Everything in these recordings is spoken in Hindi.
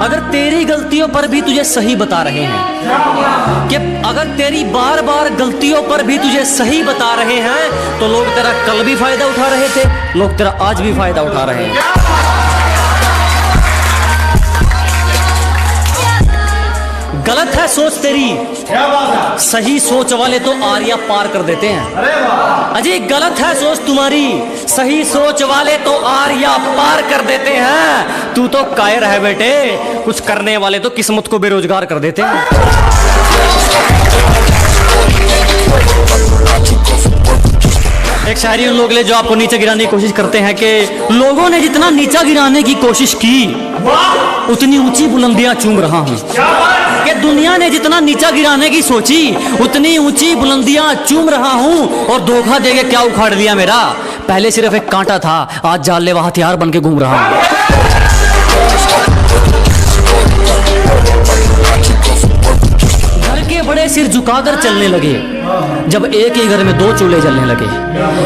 अगर तेरी गलतियों पर भी तुझे सही बता रहे हैं, कि अगर तेरी बार बार गलतियों पर भी तुझे सही बता रहे हैं, तो लोग तेरा कल भी फायदा उठा रहे थे, लोग तेरा आज भी फायदा उठा रहे हैं। गलत है सोच तेरी, सही सोच वाले तो आर्या पार कर देते हैं। अजी गलत है सोच तुम्हारी, सही सोच वाले तो आर्या पार कर देते हैं। तू तो कायर है बेटे, कुछ करने वाले तो किस्मत को बेरोजगार कर देते हैं। एक शायरी उन लोग ले जो आपको नीचे गिराने की कोशिश करते हैं कि लोगों ने जितना नीचा गिराने की कोशिश की, उतनी ऊंची बुलंदियां चूम रहा हूं। कि दुनिया ने जितना नीचा गिराने की सोची, उतनी ऊंची बुलंदियां चूम रहा हूं। और धोखा देके क्या उखाड़ लिया मेरा, पहले सिर्फ एक कांटा था, आज जानलेवा हथियार बन के घूम रहा हूं। घर के बड़े सिर झुकाकर चलने लगे जब एक ही घर में दो चूल्हे जलने लगे।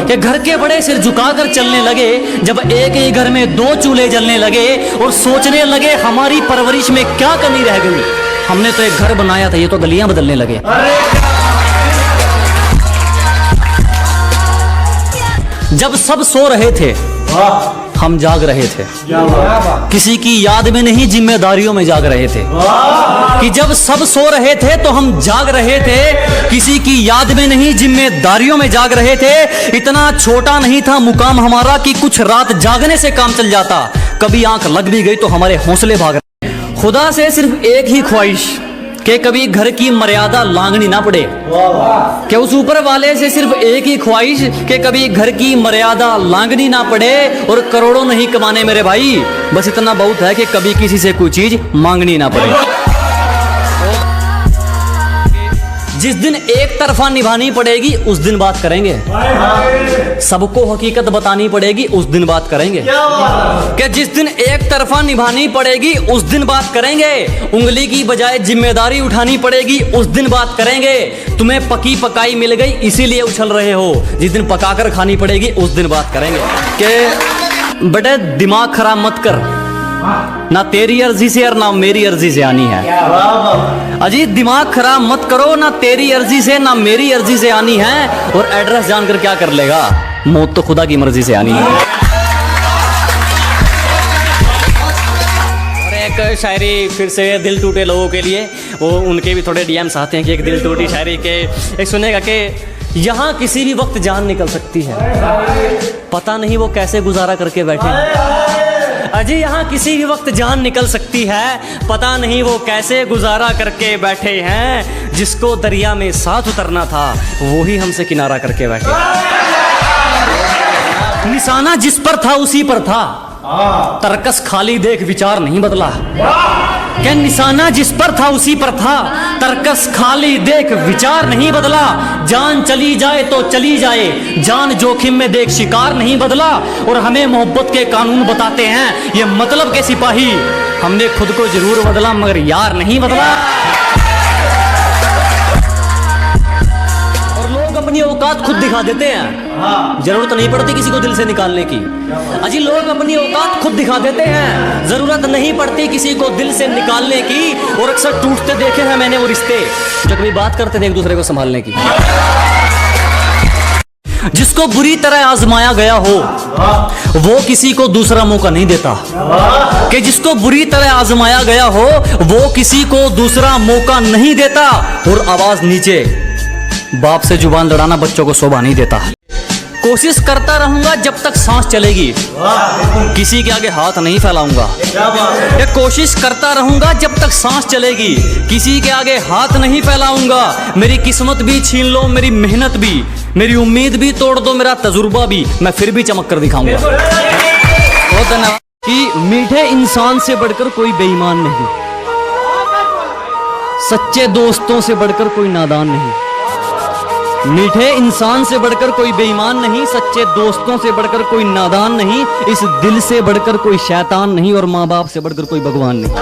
कि घर के बड़े सिर झुकाकर चलने लगे जब एक ही घर में दो चूल्हे जलने लगे। और सोचने लगे हमारी परवरिश में क्या कमी रह गई, हमने तो एक घर बनाया था, ये तो गलियां बदलने लगे। जब सब सो रहे थे हम जाग रहे थे, किसी की याद में नहीं जिम्मेदारियों में जाग रहे थे। कि जब सब सो रहे थे तो हम जाग रहे थे, किसी की याद में नहीं जिम्मेदारियों में जाग रहे थे। इतना छोटा नहीं था मुकाम हमारा कि कुछ रात जागने से काम चल जाता। कभी आंख लग भी गई तो हमारे हौसले भाग रहे। खुदा से सिर्फ एक ही ख्वाहिश कि कभी घर की मर्यादा लांघनी ना पड़े। कि उस ऊपर वाले से सिर्फ एक ही ख्वाहिश कि कभी घर की मर्यादा लांघनी ना पड़े। और करोड़ों नहीं कमाने मेरे भाई, बस इतना बहुत है कि कभी किसी से कोई चीज मांगनी ना पड़े। जिस दिन एक तरफा निभानी पड़ेगी उस दिन बात करेंगे, सबको हकीकत बतानी पड़ेगी उस दिन बात करेंगे। कि जिस दिन एक तरफा निभानी पड़ेगी उस दिन बात करेंगे, उंगली की बजाय जिम्मेदारी उठानी पड़ेगी उस दिन बात करेंगे। तुम्हें पकी पकाई मिल गई इसीलिए उछल रहे हो, जिस दिन पकाकर खानी पड़ेगी उस दिन बात करेंगे। कि बेटे दिमाग खराब मत कर, ना तेरी अर्जी से और ना मेरी अर्जी से आनी है। अजी दिमाग खराब मत करो, ना तेरी अर्जी से ना मेरी अर्जी से आनी है। और एड्रेस जानकर क्या कर लेगा, मौत तो खुदा की मर्जी से आनी है। और एक शायरी फिर से दिल टूटे लोगों के लिए, वो उनके भी थोड़े डीएम्स आते हैं कि एक दिल टूटी शायरी के एक सुनेगा कि यहाँ किसी भी वक्त जान निकल सकती है, पता नहीं वो कैसे गुजारा करके बैठे हैं। अजी यहाँ किसी भी वक्त जान निकल सकती है, पता नहीं वो कैसे गुजारा करके बैठे हैं। जिसको दरिया में साथ उतरना था वो ही हमसे किनारा करके बैठे। निशाना जिस पर था उसी पर था, तरकस खाली देख विचार नहीं बदला। क्या निशाना जिस पर था उसी पर था, तरकस खाली देख विचार नहीं बदला। जान चली जाए तो चली जाए, जान जोखिम में देख शिकार नहीं बदला। और हमें मोहब्बत के कानून बताते हैं ये मतलब के सिपाही, हमने खुद को जरूर बदला मगर यार नहीं बदला। और लोग अपनी औकात खुद दिखा देते हैं, जरूरत नहीं पड़ती किसी को दिल से निकालने की। अजी लोग अपनी औकात खुद दिखा देते हैं, जरूरत नहीं पड़ती किसी को दिल से निकालने की। और अक्सर टूटते देखे हैं मैंने वो रिश्ते जो कभी बात करते थे एक दूसरे को संभालने की। जिसको बुरी तरह आजमाया गया हो वो किसी को दूसरा मौका नहीं देता। कि जिसको बुरी तरह आजमाया गया हो वो किसी को दूसरा मौका नहीं देता। और आवाज नीचे, बाप से जुबान लड़ाना बच्चों को शोभा नहीं देता। कोशिश करता रहूंगा जब तक सांस चलेगी, किसी के आगे हाथ नहीं फैलाऊंगा। ये कोशिश करता रहूंगा जब तक सांस चलेगी, किसी के आगे हाथ नहीं फैलाऊंगा। मेरी किस्मत भी छीन लो, मेरी मेहनत भी, मेरी उम्मीद भी तोड़ दो, मेरा तजुर्बा भी, मैं फिर भी चमक कर दिखाऊंगा। बहुत धन्यवाद। कि मीठे इंसान से बढ़कर कोई बेईमान नहीं, सच्चे दोस्तों से बढ़कर कोई नादान नहीं। मीठे इंसान से बढ़कर कोई बेईमान नहीं, सच्चे दोस्तों से बढ़कर कोई नादान नहीं, इस दिल से बढ़कर कोई शैतान नहीं, और माँ बाप से बढ़कर कोई भगवान नहीं।